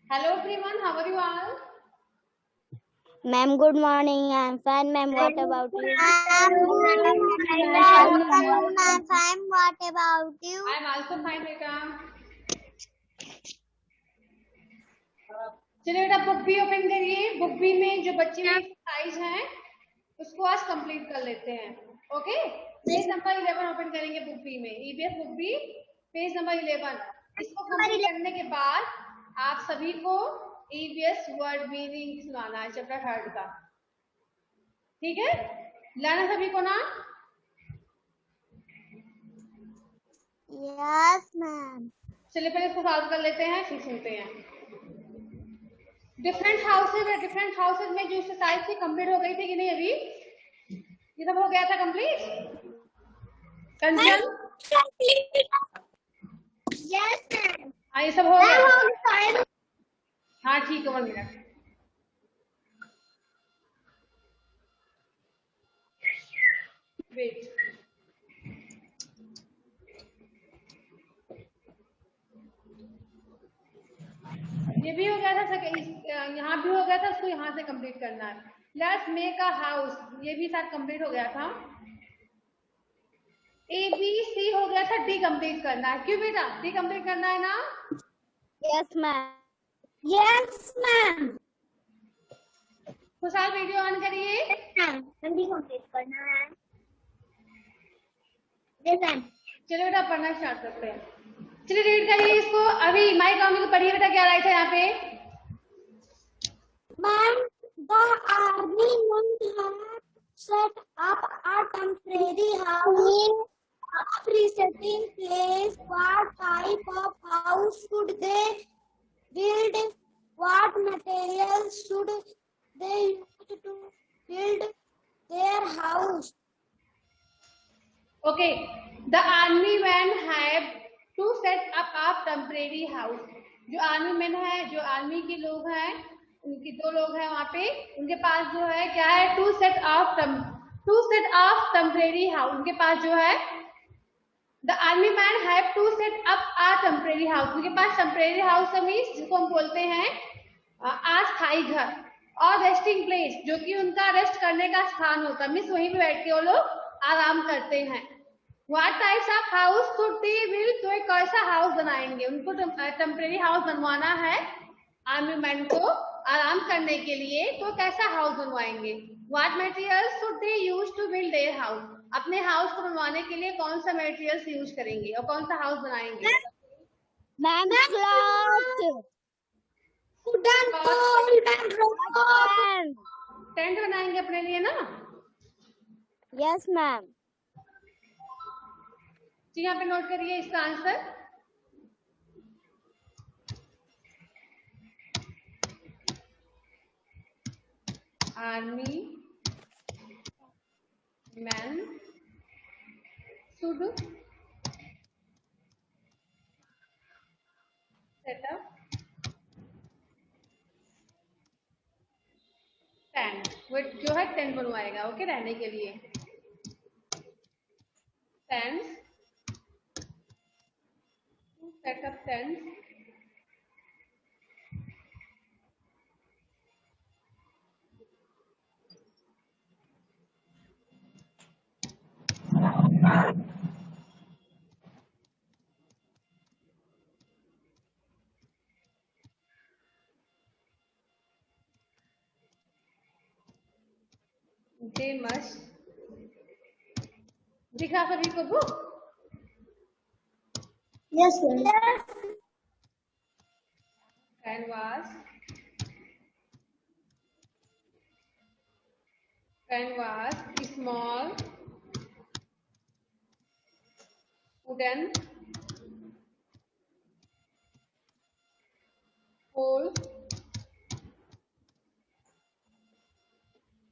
Hello everyone, how are you all? Ma'am, good morning. I'm fine, ma'am. What about you? I'm good, Good afternoon, afternoon. I'm fine. What about you? I am also fine बेटा. चलिए बेटा book भी open करिए. Book भी में जो बच्चे में एक्सरसाइज हैं उसको आज कंप्लीट कर लेते हैं. ओके, पेज नंबर 11 ओपन करेंगे बुक बी में. EBS book B page number 11. इसको कंप्लीट करने के बाद आप सभी को ईबीएस वर्ड मीनिंग सुनाना है चैप्टर 3 का. ठीक है, लाना सभी को ना. Yes, ma'am. चलिए पहले इसको सॉल्व कर लेते हैं, फिर सुनते हैं. डिफरेंट हाउसेज में जो एक्सरसाइज थी कंप्लीट हो गई थी कि नहीं? अभी ये सब हो गया था कंप्लीट. कंचन Yes, ma'am. हाँ ये सब हो गया. हाँ ठीक है, 1 मिनट. वेट. ये भी हो गया था, यहाँ भी हो गया था, उसको यहाँ से कंप्लीट करना है. लेट्स मेक अ हाउस, ये भी साथ कंप्लीट हो गया था. ए बी सी हो गया था, डी कंप्लीट करना है. क्यों बेटा? डी कंप्लीट करना है ना. Yes, ma'am. Yes, ma'am. खुशहाल वीडियो ऑन करिए. जल्दी कंप्लीट करना है. Yes, ma'am. चलो बेटा पढ़ना स्टार्ट करते हैं. चलिए रीड करिए इसको. अभी माइक ऑन करके पढ़िए बेटा, क्या राइट है यहाँ पे. Ma'am, the army men have set up a temporary house. A presetting place. What type of house should they build? What materials should they use to build their house? Okay, the army men have to set up a temporary house. जो army man है, जो army के लोग हैं, उनके 2 लोग हैं वहाँ पे, उनके पास जो है क्या है, to set of temporary house. उनके पास जो है the army man have to set up a temporary house. उनके पास टेम्परेरी हाउस मीन्स जिसको हम बोलते हैं अस्थायी घर. और रेस्टिंग प्लेस, जो कि उनका रेस्ट करने का स्थान होता है, मीन्स वहीं पे बैठ के वो लोग आराम करते हैं. What types of house should they build, तो एक कैसा हाउस बनाएंगे. उनको टेम्परेरी हाउस बनवाना है आर्मी मैन को आराम करने के लिए, तो कैसा हाउस बनवाएंगे. What materials should they use to build their house, अपने हाउस को बनवाने के लिए कौन सा मटेरियल्स यूज करेंगे और कौन सा हाउस बनाएंगे. Ma'am, cloth. Wooden pole and rope. Ma'am. Tent बनाएंगे अपने लिए ना. Yes, ma'am. जी यहाँ पे नोट करिए इसका answer. Army man should setup tent. वो जो है टेंट बनवाएगा. ओके, रहने के लिए tent. Setup tent. They must. दिखा सभी को book. Yes, sir. Yes. Canvas small wooden hole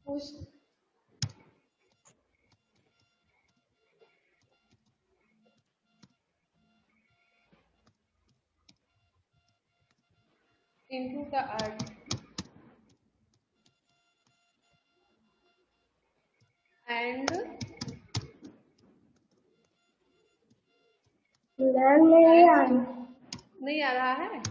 pushed into the earth and नहीं आ रहा है.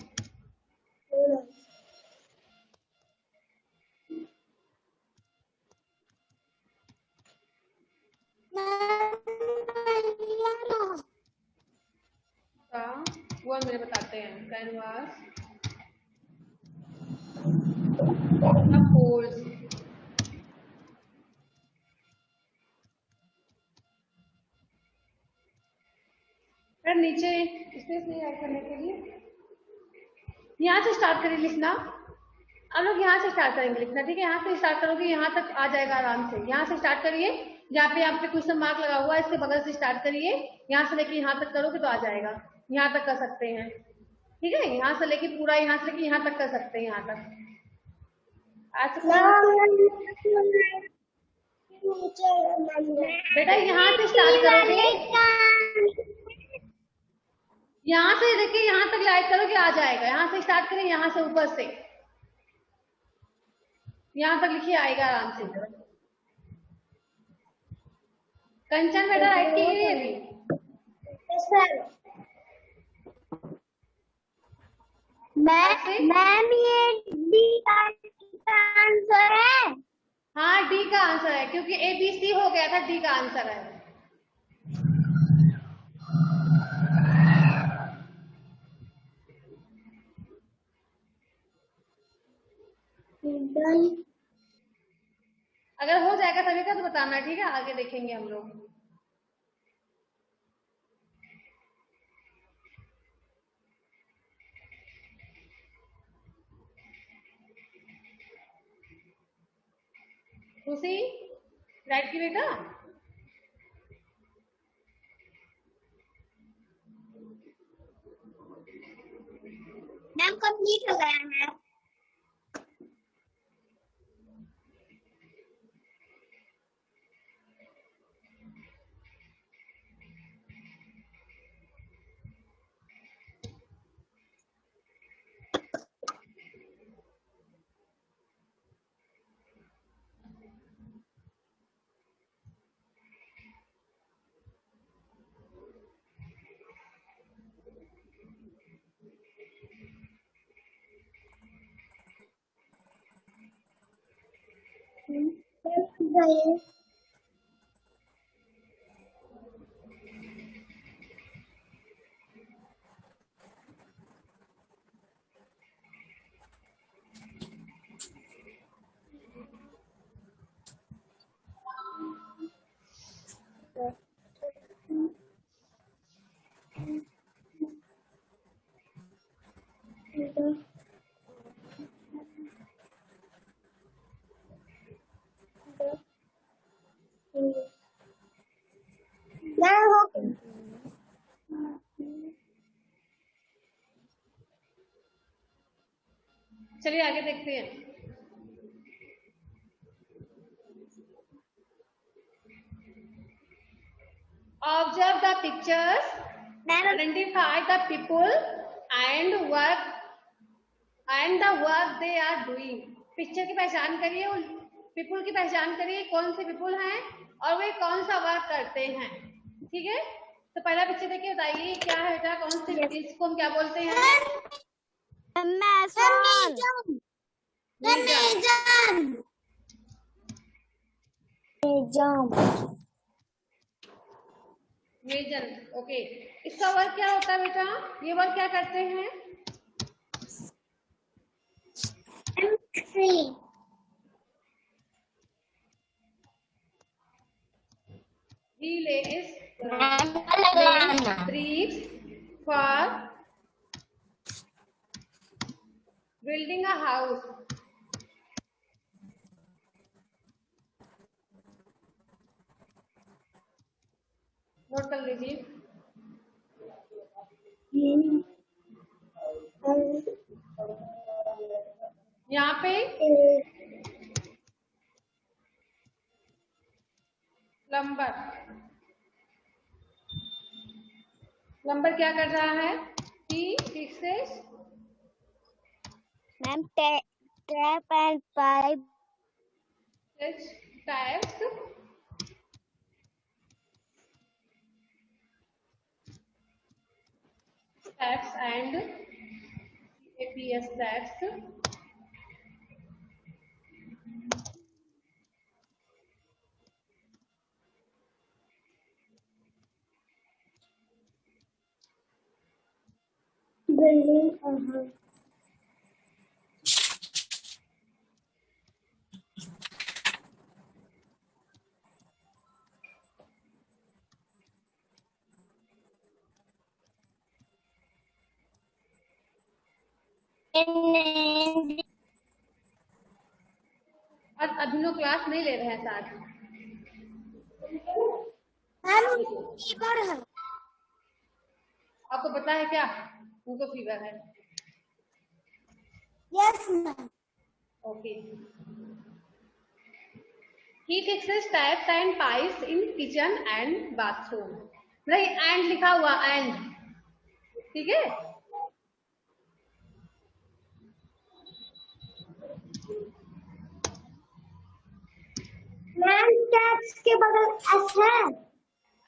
वो मेरे बताते हैं कैनवास पोल्स। फिर नीचे स्पेस नहीं ऐड करने के लिए यहाँ से स्टार्ट करिए लिखना। आप लोग यहाँ से स्टार्ट करेंगे लिखना, ठीक है? यहाँ से स्टार्ट करोगे यहाँ तक आ जाएगा आराम से। यहाँ से स्टार्ट करिए, जहाँ पे यहाँ पे क्वेश्चन मार्क लगा हुआ है इसके बगल से स्टार्ट करिए। यहाँ से लेके यहाँ तक करोगे तो आ जाएगा। यहाँ तक कर सकते हैं, ठीक है? यहाँ से लेके पूरा यहाँ से लेके यहाँ तक कर सकते हैं, यहाँ तक आ सकते हैं। बेटा यहाँ से स्टार्ट करोगे, यहाँ से देखिए यहाँ तक लाइट करोगे आ जाएगा। यहाँ से स्टार्ट करें, यहाँ से ऊपर से यहाँ तक लिखिए, आएगा आराम से। कंचन बेटा राइट कीजिए अभी। मैम ये डी का आंसर है। हाँ डी का आंसर है, क्योंकि ए बी सी हो गया था, डी का आंसर है। अगर हो जाएगा सभी का तो बताना, ठीक है? आगे देखेंगे हम लोग। खुशी राइट की बेटा। मैम कंप्लीट हो गया है। चलिए आगे देखते हैं। Observe the pictures, identify the people and the work they are doing. Picture की पहचान करिए, पीपुल की पहचान करिए, कौन से पीपुल हैं और वे कौन सा वर्क करते हैं, ठीक है? तो पहला पिक्चर देखिए, बताइए क्या है बेटा, कौन से इसको हम क्या बोलते हैं? मेजन, ओके। इसका वर्क क्या होता है बेटा? ये वर्क क्या करते हैं? He lays bricks for building a house. Note कर लीजिए। यहाँ पे प्लम्बर क्या कर रहा है? He fixes ma'am tap and pipe taps and APS steps. Building a house. और अभी लोग क्लास नहीं ले रहे हैं साथ। मैम फीवर है। आपको पता है क्या उनको फीवर है? Yes ma'am. Okay. He fixes taps and pipes in kitchen and bathroom. नहीं and लिखा हुआ and, ठीक है? मैम टैक्स के बगल एस है।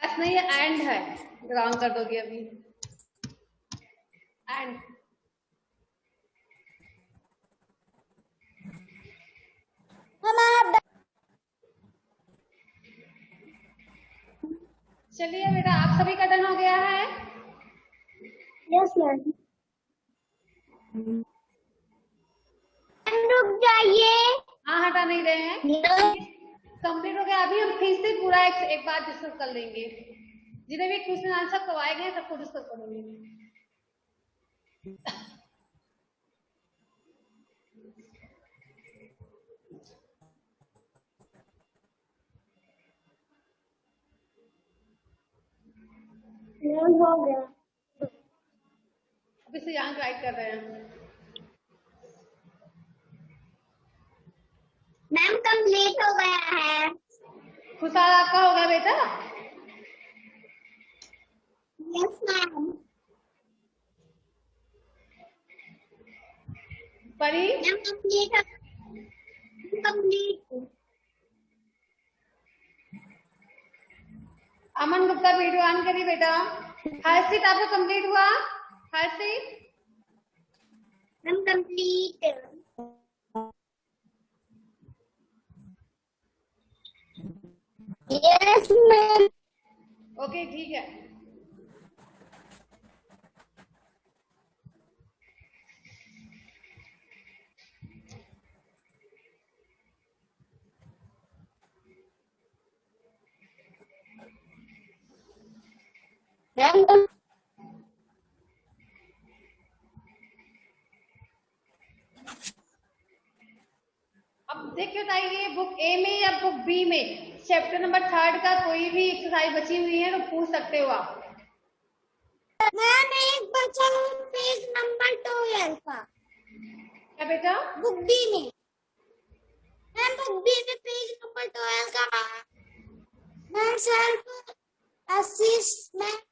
एस नहीं है and है, रॉन्ग कर दोगे अभी। and हमारा चलिए बेटा आप सभी का डन हो गया है। Yes ma'am. रुक जाइए। हाँ हटा नहीं रहे हैं, कंप्लीट हो गया। अभी हम फिर से पूरा एक बार डिस्कस कर लेंगे। जिन्हें भी क्वेश्चन आंसर करवाए गए सबको डिस्कस करेंगे। हो गया। अभी से यहाँ राइट कर रहे हैं। मैम कंप्लीट हो गया है। खुशहाल आपका हो गया बेटा? Yes ma'am. Pari ma'am complete Aman Gupta video on करिए बेटा। हर्षित आपका कंप्लीट हुआ? Harshit ma'am complete. Yes ma'am. Okay ठीक है। मैम अब देख के बताइए बुक ए में या बुक बी में चैप्टर नंबर 3 का कोई भी एक्सरसाइज बची हुई है तो पूछ सकते हो आप। मैम एक बचा पेज नंबर 12 का। क्या बेटा? बुक बी में। मैम बुक बी में पेज नंबर 12 का। Ma'am self असिस्टमेंट।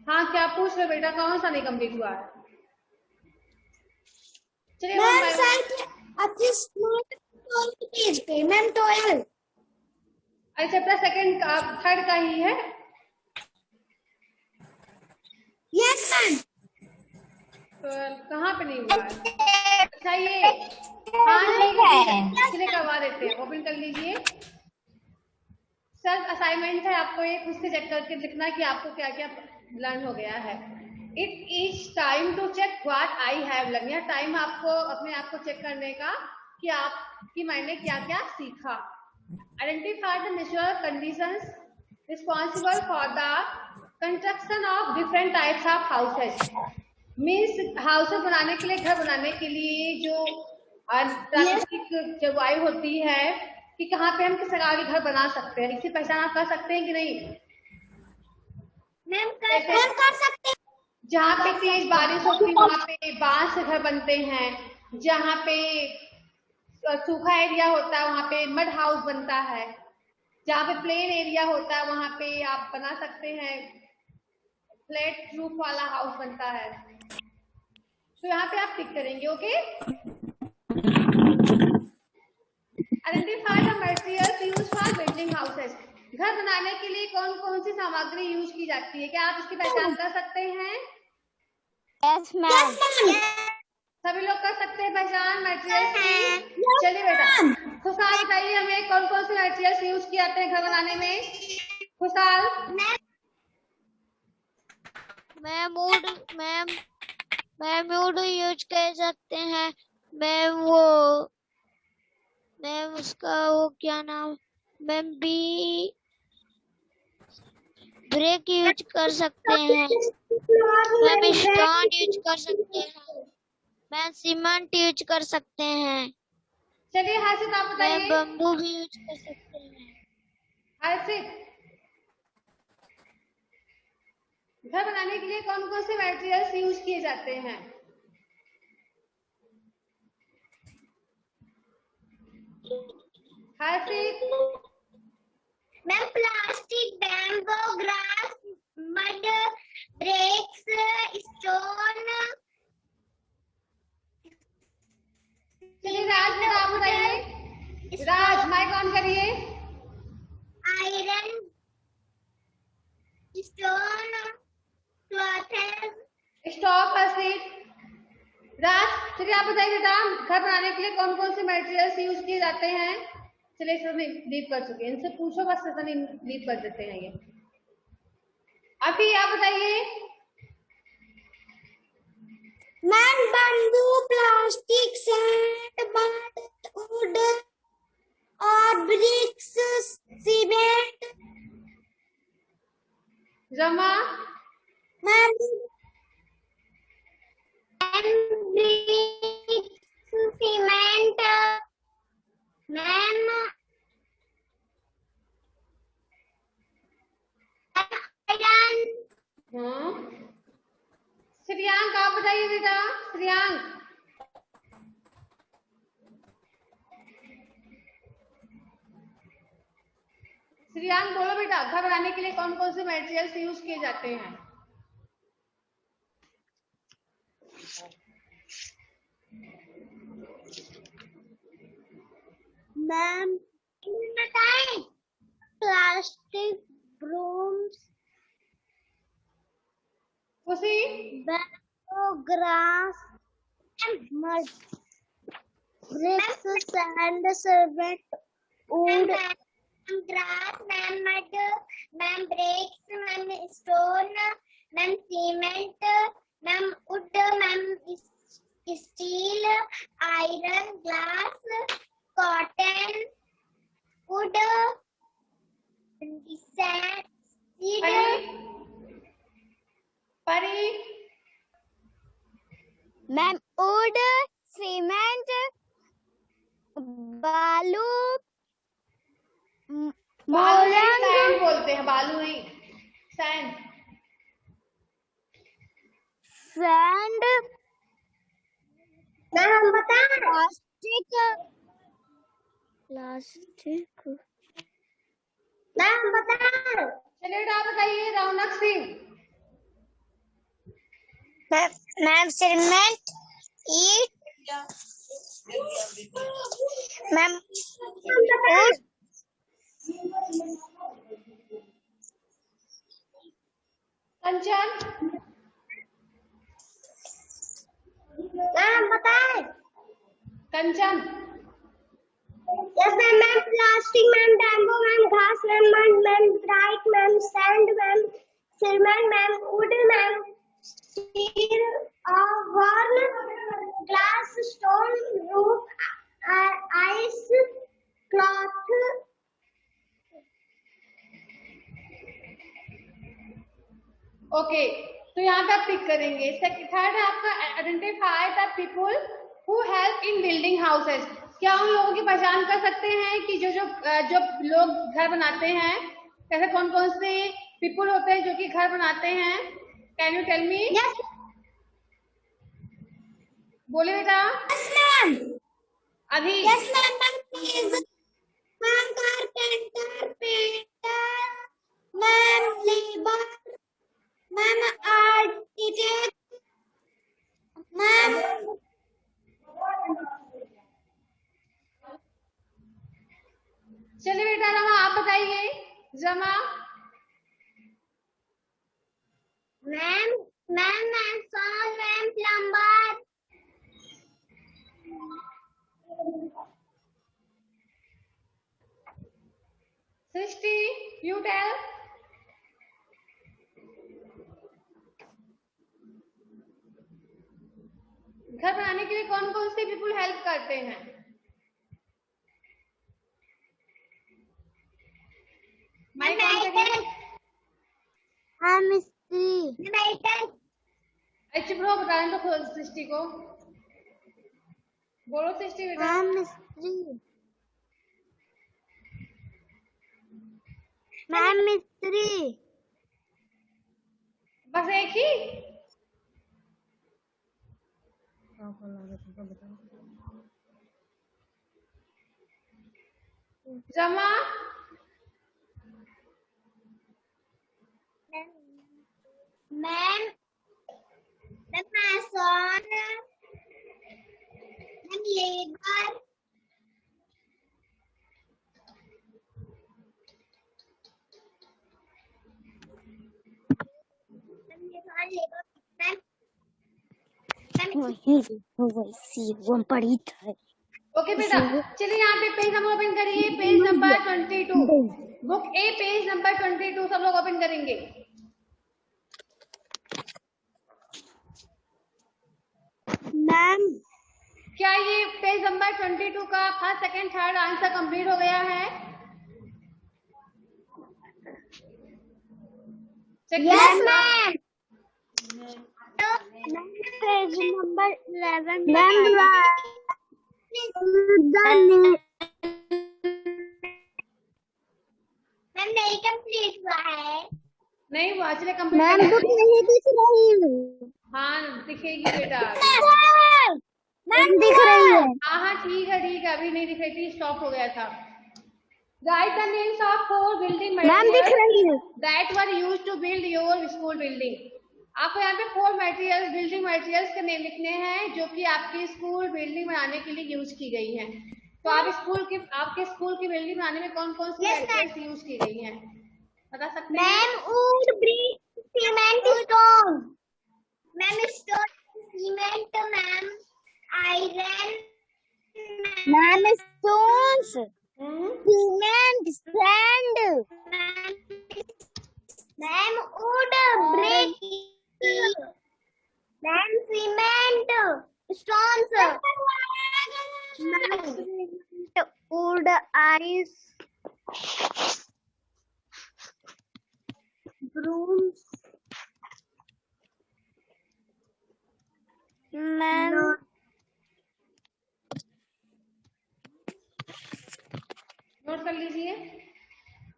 हाँ क्या पूछ रहे बेटा? कौन सा नहीं कंप्लीट हुआ है? चलिए मैम सेल्फ असिस्टमेंट पेज पे मैम 12। अरे चैप्टर 3 का ही है। Yes ma'am. तो कहाँ पे नहीं हुआ है? अच्छा ये हाँ ठीक है चलिए करवा देते हैं। ओपन कर लीजिए। सेल्फ असाइनमेंट है, आपको ये खुद से चेक करके लिखना कि आपको क्या क्या लर्न हो गया है। It is time to check what I have learn. यह टाइम आपको अपने आप को चेक करने का कि आपकी मैंने क्या क्या सीखा। Identify the natural conditions responsible for the construction of different types of houses. Means houses बनाने के लिए, घर बनाने के लिए जो प्राकृतिक जलवायु होती है कि कहाँ पे हम किस प्रकार के घर बना सकते हैं, इसकी पहचान आप कर सकते हैं कि नहीं? मैम कर सकते हैं। जहाँ पे तेज बारिश होती है वहाँ पे बांस से घर बनते हैं। जहाँ पे सूखा एरिया होता है वहाँ पे मड हाउस बनता है। जहाँ पे प्लेन एरिया होता है वहाँ पे आप बना सकते हैं फ्लैट रूफ वाला हाउस बनता है। तो यहाँ पे आप टिक करेंगे। Okay. Identify the materials used for building houses. घर बनाने के लिए कौन कौन सी सामग्री यूज की जाती है, क्या आप इसकी पहचान कर सकते हैं? Yes, ma'am. सभी लोग कर सकते हैं पहचान मटेरियल्स की। चलिए बेटा, खुशहाल बताइए हमें कौन कौन से मटेरियल्स यूज किए जाते हैं घर बनाने में। खुशहाल। मैम वुड यूज कर सकते हैं। मैम उसका वो क्या नाम, मैम ब्रेक यूज कर सकते हैं। मैम स्टोन यूज कर सकते हैं। मैम सीमेंट यूज कर सकते हैं। चलिए हर्षित आप मैम बताइए। बम्बू भी यूज कर सकते हैं। हर्षित, घर बनाने के लिए कौन कौन से मटेरियल्स यूज किए जाते हैं। Harshit. Ma'am plastic, bamboo, grass, mud, bricks, stone. चलिए राज बेटा आप बताइए। राज माइक ऑन करिए। Iron, stone, cloth. Stop Harshit. Raj चलिए आप बताइए बेटा, घर बनाने के लिए कौन कौन से मटेरियल्स यूज किए जाते हैं। चलिए सर लीव कर चुके हैं, इनसे पूछो बस, सर लीव कर देते हैं ये। अभी आप बताइए। Ma'am bamboo, plastic, sand, mud, wood और bricks, cement. Rama. Ma'am bricks, cement. Ma'am iron. हाँ श्रियांक आप बताइए बेटा। श्रियांक। श्रियांक बोलो बेटा, घर बनाने के लिए कौन कौन से मटेरियल्स यूज किए जाते हैं। मैम बताएं। Plastic, brooms, Khushi. Bamboo, grass, mud, bricks, sand, cement, wood. Grass, ma'am mud, ma'am bricks, ma'am stone, ma'am cement, ma'am wood, ma'am steel, iron, glass, cotton, wood, sand, Pari. Ma'am wood, cement, बालू, बालू नहीं, मोरंग, sand बोलते हैं, बालू नहीं, sand. Sand, ma'am बता। Plastic, ma'am बता। चलिए बेटा आप बताइए। रौनक सिंह। मैम सीमेंट, ईट, मैम वुड, कंचन। मैम बताए। Kanchan. Yes ma'am. Ma'am plastic, ma'am bamboo, ma'am घास, ma'am mud, ma'am bright, ma'am sand, ma'am cement, ma'am wood, ma'am steel, warn, glass, stone, roof, ice, cloth. Okay, तो यहाँ पे आप pick करेंगे। Third है आपका identify the people who help in building houses. क्या उन लोगों की पहचान कर सकते हैं कि जो लोग घर बनाते हैं, कैसे कौन कौन से पीपुल होते हैं जो कि घर बनाते हैं। Can you tell me. Yes बोले बेटा। मैम। अभी। Yes ma'am. Ma'am carpenter, painter, ma'am labour, ma'am architect, ma'am चलिए बेटा रमा आप बताइए। रमा। मैम मैम मैं solve and plumber. Srishti, you tell. घर बनाने के लिए कौन कौन से पीपल हेल्प करते हैं? माइक ऑन करिए। मिस्त्री। चुप रहो, बताने तो सृष्टि को। बोलो सृष्टि बेटा। मिस्त्री। मैम मिस्त्री। बस एक ही? जमा। Ma'am, the mason, the labor, पढ़ी था। ओके बेटा, चलिए यहाँ पे पेज नंबर ओपन करिए, पेज नंबर 22, बुक ए पेज नंबर 22 सब लोग ओपन करेंगे। मैम क्या ये पेज नंबर 22 का first second third answer complete हो गया है? yes ma'am. Page number 11 ma'am नहीं कंप्लीट हुआ है। नहीं हुआ, चलिए कंप्लीट। मैम बुक नहीं दिख रही। हाँ दिखेगी बेटा। मैम दिख रही है। हाँ ठीक है अभी नहीं दिख रही थी, स्टॉप हो गया था। Write the names of 4 building ma'am दिख रही है। that were used to build your school building. आपको यहाँ पे 4 मटेरियल बिल्डिंग मटेरियल्स के नेम लिखने हैं जो कि आपकी स्कूल बिल्डिंग बनाने के लिए यूज की गई हैं। तो आप आपके स्कूल की बिल्डिंग बनाने में कौन कौन सी मटेरियल्स यूज की गई हैं बता सकते हैं? Ma'am would, brick, cement, stone. Ma'am stone, cement, ma'am iron, ma'am stones, cement, sand. Ma'am would, brick, ma'am cement, stones, would, ice, brooms, ma'am note कर लीजिए।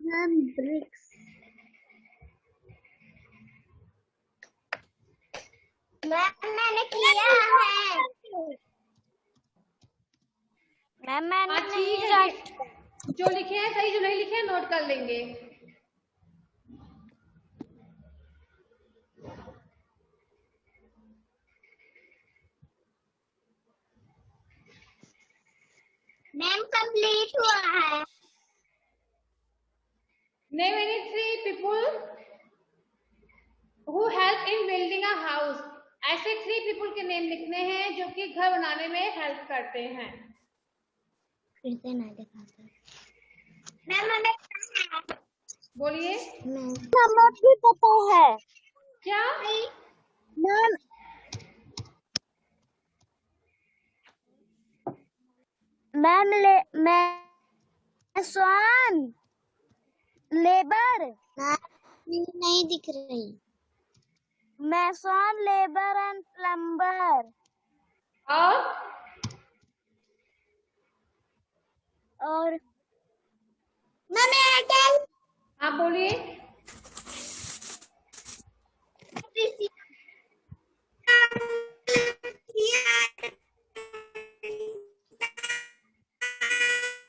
मैम ब्रिक्स, मैंने किया है। मैम मैंने हाँ ठीक है, जो लिखे हैं सही, जो नहीं लिखे हैं नोट कर लेंगे। मैम कंप्लीट हुआ है। Name any 3 people who help in building a house. ऐसे 3 people के नेम लिखने हैं जो कि घर बनाने में हेल्प करते हैं। फिर से ना दिखाते। मैम हमें बोलिए। हमें भी पता है। क्या? मैम मैसन, लेबर। नहीं दिख रही। मैसन, लेबर एंड प्लम्बर। और मैम एयरटेल। हाँ बोलिए।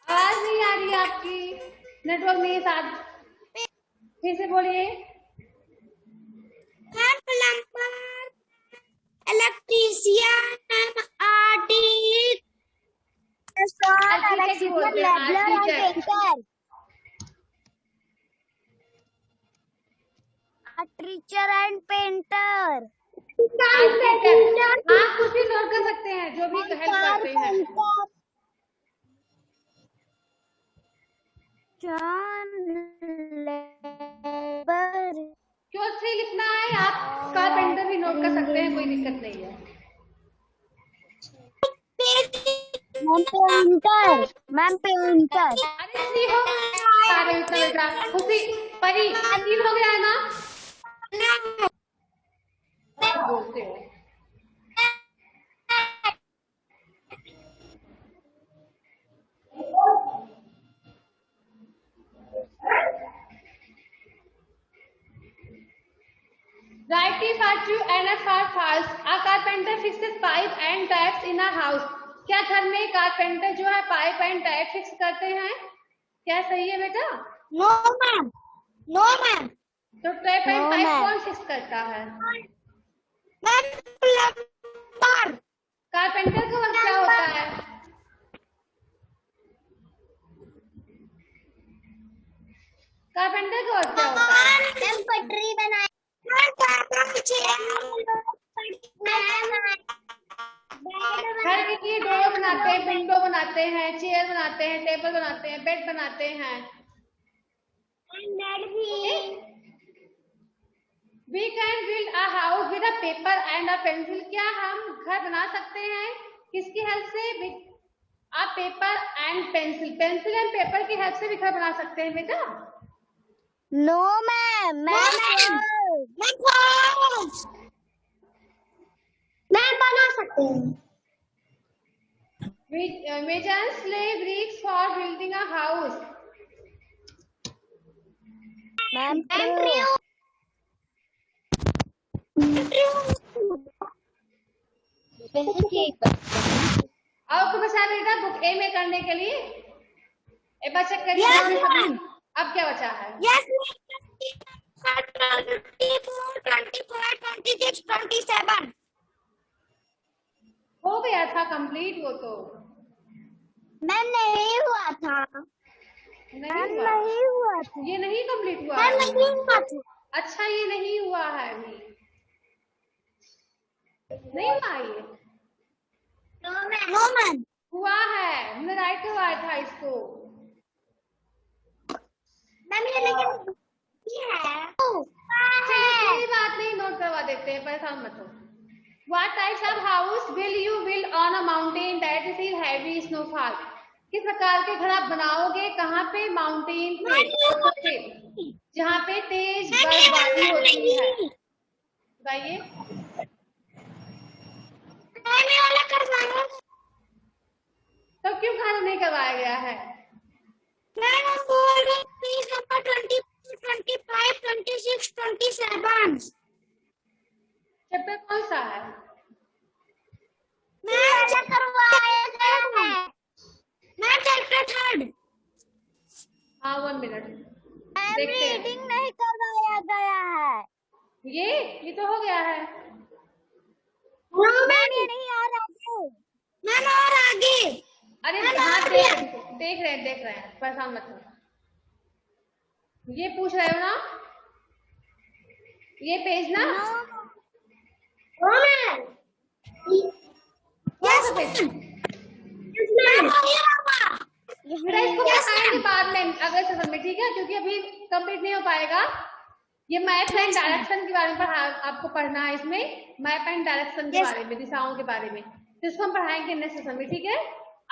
आवाज नहीं आ रही है आपकी, नेटवर्क नहीं है साथ। फिर से बोलिए। Plumber, electrician, artist, teacher and painter. Architect, हाँ कुछ भी नोट कर सकते हैं जो भी हेल्प करते हैं। क्यों थ्री लिखना है, आप कारपेंटर भी नोट कर सकते हैं, कोई दिक्कत नहीं है। Ma'am painter. अरे थ्री हो सारे इतना बेटा खुशी परी तीन हो गया है ना, बोलते हो। Right is for true and F for false. A carpenter fixes pipe and taps in a house. क्या घर में कारपेंटर जो है पाइप एंड टैप फिक्स करते हैं? क्या सही है बेटा? No ma'am, no ma'am. तो टैप एंड पाइप कौन फिक्स करता है? Ma'am plumber. कारपेंटर का वर्क क्या होता है? कारपेंटर का वर्क क्या होता है? मैम पटरी बनाए, घर के लिए डोर बनाते हैं, विंडो बनाते हैं, चेयर बनाते हैं, टेबल बनाते हैं, बेड बनाते हैं। We can build a house with a paper and a pencil. क्या हम घर बना सकते हैं किसकी हेल्प से? a paper and pencil. Pencil and paper की हेल्प से भी घर बना सकते हैं बेटा? नो मैम, मैं बना सकती हूँ। Merchants lay bricks for building a house. Ma'am आपको बचा बेटा बुक ए में करने के लिए एक बार चेक करिए। अब क्या बचा है? Yes, 24, 25, 26, 27 हो गया था कंप्लीट वो तो। मैम नहीं हुआ था, नहीं हुआ था। ये नहीं कंप्लीट हुआ मैम है? नहीं हुआ था। अच्छा ये नहीं हुआ है अभी, नहीं हुआ ये? No ma'am. हुआ है, हमने राइट करवाया था इसको। मैम ये लेकिन ये है। चलिए कोई बात नहीं, नोट करवा देते हैं, परेशान मत हो। What types of house will you build on a mountain that receive heavy snowfall? किस प्रकार के घर आप बनाओगे कहाँ पे? माउंटेन पे, जहाँ पे तेज बर्फबारी होती है। बताइए। तो क्यों घर नहीं करवाया गया है? मैम बोल रही पेज नंबर 20, 25, 26, 27 चैप्टर कौन सा है? मैम करवाया गया है। Ma'am chapter 3। हाँ 1 मिनट देखते हैं। रीडिंग नहीं करवाया गया है। ये तो हो गया है। मैम ये नहीं आ रहा है। मैम और आगे। अरे हाँ देख रहे हैं, परेशान मत हो। ये पूछ रहे हो ना, ये पेज ना? इसको पढ़ाएंगे बाद में अगले सेशन में, ठीक है? क्योंकि अभी कंप्लीट नहीं हो पाएगा। ये मैप एंड डायरेक्शन के बारे में आपको पढ़ना है, इसमें मैप एंड डायरेक्शन के बारे में, दिशाओं के बारे में, तो इसको हम पढ़ाएंगे नेक्स्ट सेशन में, ठीक है?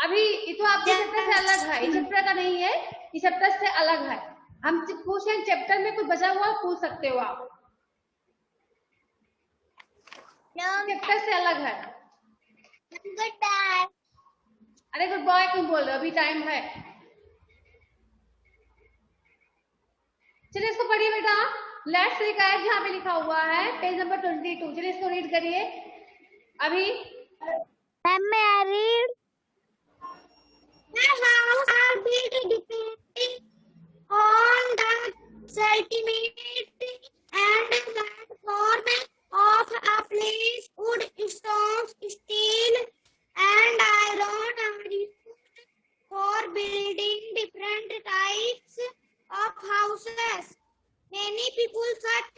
अभी ये तो आपके चैप्टर से अलग है, इस चैप्टर का नहीं है, इस चैप्टर से अलग है। हम क्वेश्चन चैप्टर में कुछ बचा हुआ पूछ सकते हो आप, चैप्टर से अलग है। Good bye. अरे गुड बॉय क्यों बोल रहे हो, अभी टाइम है। चलिए इसको पढ़िए बेटा। लेट्स रिकाइव जहाँ पे लिखा हुआ है पेज नंबर 22, चलिए इसको रीड करिए अभी। मैं read house are built depending on the centimeter and that form of a place. Wood, stones, steel and iron are used for building different types of houses. Many people such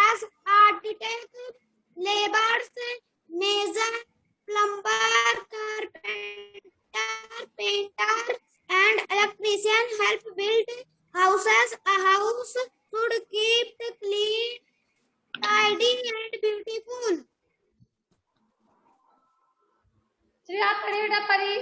as architects, laborers, masons, plumbers, carpenters, painters, and electricians help build houses. A house should keep clean, tidy, and beautiful. चलिए आप पढ़िए बेटा परी।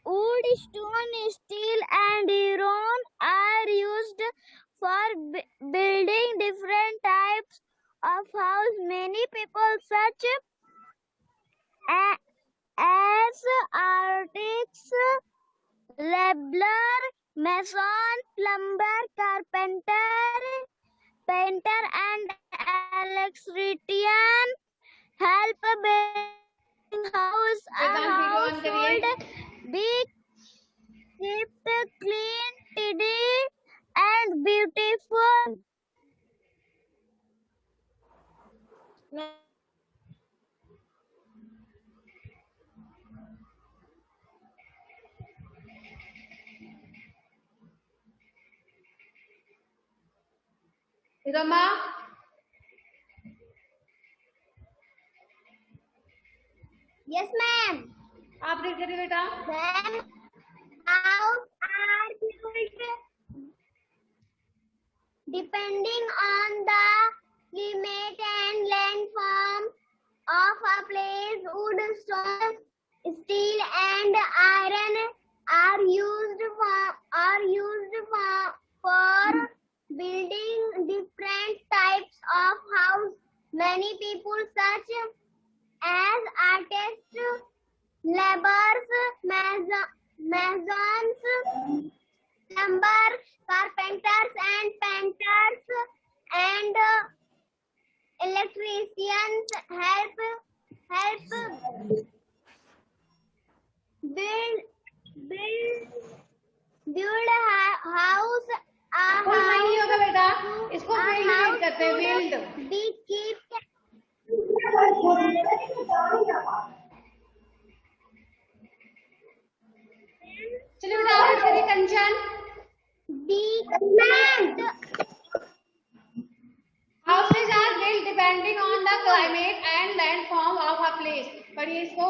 Wood, stone, steel, and iron are used for building different types of house. Many people, such as architects, laborer, mason, plumber, carpenter, painter, and electrician, help building house. A Vedant video house on करिए। should be kept clean, tidy, and beautiful. Rama Yes, ma'am. आप read करिए बेटा। Ma'am, house are built depending on the climate and landform of a place. Wood, stone, steel, and iron are used for building different types of house. Many people, such as artists, laborers, masons, plumbers, carpenters, and painters, and electricians help build house. Full नहीं होगा बेटा, इसको field read करते हैं, field. Be kept चलिए बेटा आप read करिए कंचन। be kept Houses are built depending on the climate and landform of a place. पढ़िए इसको।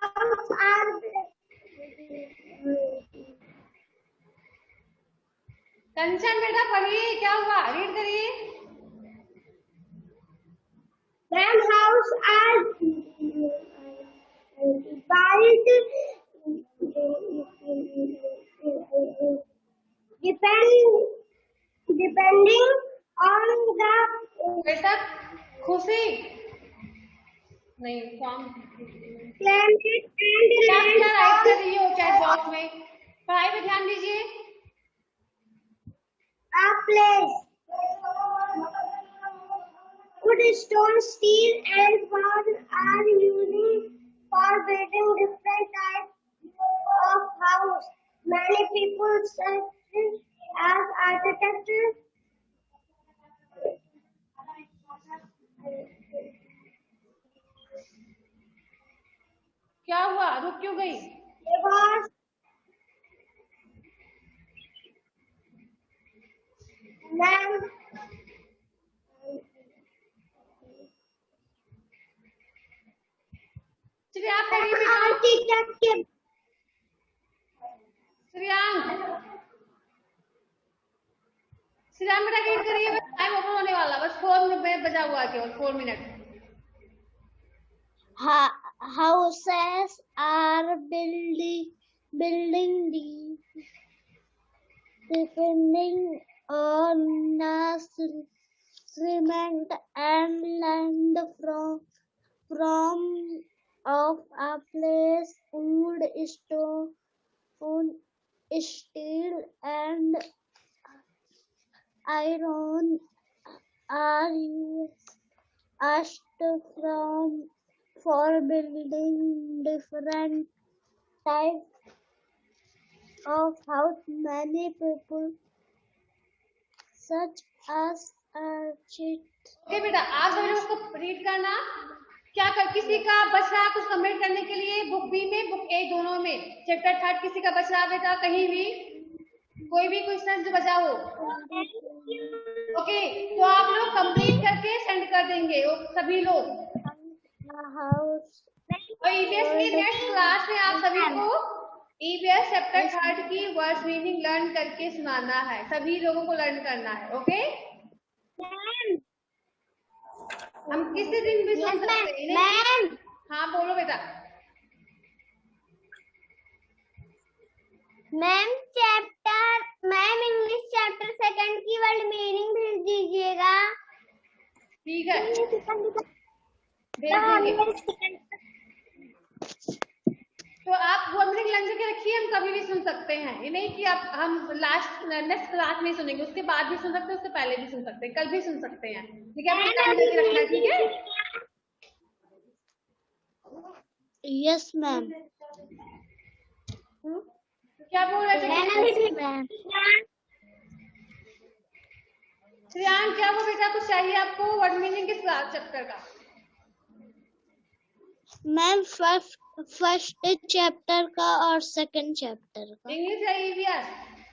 house are कंचन बेटा पढ़िए, क्या हुआ, रीड करिए। Ma'am, house are built depending on the बेटा खुशी नहीं फॉर्म climate and क्या राइट कर landform रही हो चैट बॉक्स में। पढ़ाई पे ध्यान दीजिए। a place. Wood, stone, steel, and wood are used for building different types of house. Many people, such as architects, क्या हुआ, रुक क्यों गई। laborers, ma'am, चलिए आप पढ़िए बेटा। architect के श्रेयांक बेटा रीड करिए, बस टाइम ओवर होने वाला, बस 4 मिनट बजा हुआ है, केवल 4 minute. Houses are building depending on the climate and landform of a place. Wood, stone, steel, and iron are used for building different types of house. Many people, such as architects, okay बेटा, आप सभी लोग उसको read करना। क्या कर किसी का बच रहा है कुछ कमेंट करने के लिए, बुक भी ये दोनों में चैप्टर 3 किसी का बचा बेटा, कहीं भी कोई भी क्वेश्चन जो बचा हो। ओके, तो आप लोग कंप्लीट करके सेंड कर देंगे सभी लोग। और ईवीएस की नेक्स्ट क्लास में आप सभी को ईवीएस चैप्टर 3 की वर्ड्स मीनिंग लर्न करके सुनाना है, सभी लोगों को लर्न करना है। ओके, हम किसी दिन भी सुन सकते हैं। मैम हाँ बोलो बेटा। मैम इंग्लिश चैप्टर 2 की वर्ड मीनिंग भेज दीजिएगा। ठीक है, भेज देंगे। तो आप वो अपने लर्न करके रखिए, हम कभी भी सुन सकते हैं। ये नहीं कि आप हम नेक्स्ट क्लास में सुनेंगे, उसके बाद भी सुन सकते हैं, उससे पहले भी सुन सकते हैं, कल भी सुन सकते हैं। ठीक है, आपको लर्न करके रखना है। ठीक है, यस मैम। क्या बोल रहे थे श्रेयान? क्या वो बेटा कुछ चाहिए आपको वर्ड मीनिंग किस चैप्टर का? मैम फर्स्ट चैप्टर का और सेकंड चैप्टर का। इंग्लिश या ईवीएस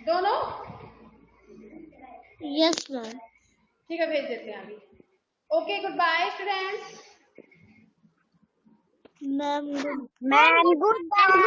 दोनों? Yes ma'am. ठीक है, भेज देते हैं अभी। Okay, good bye students. Ma'am good bye.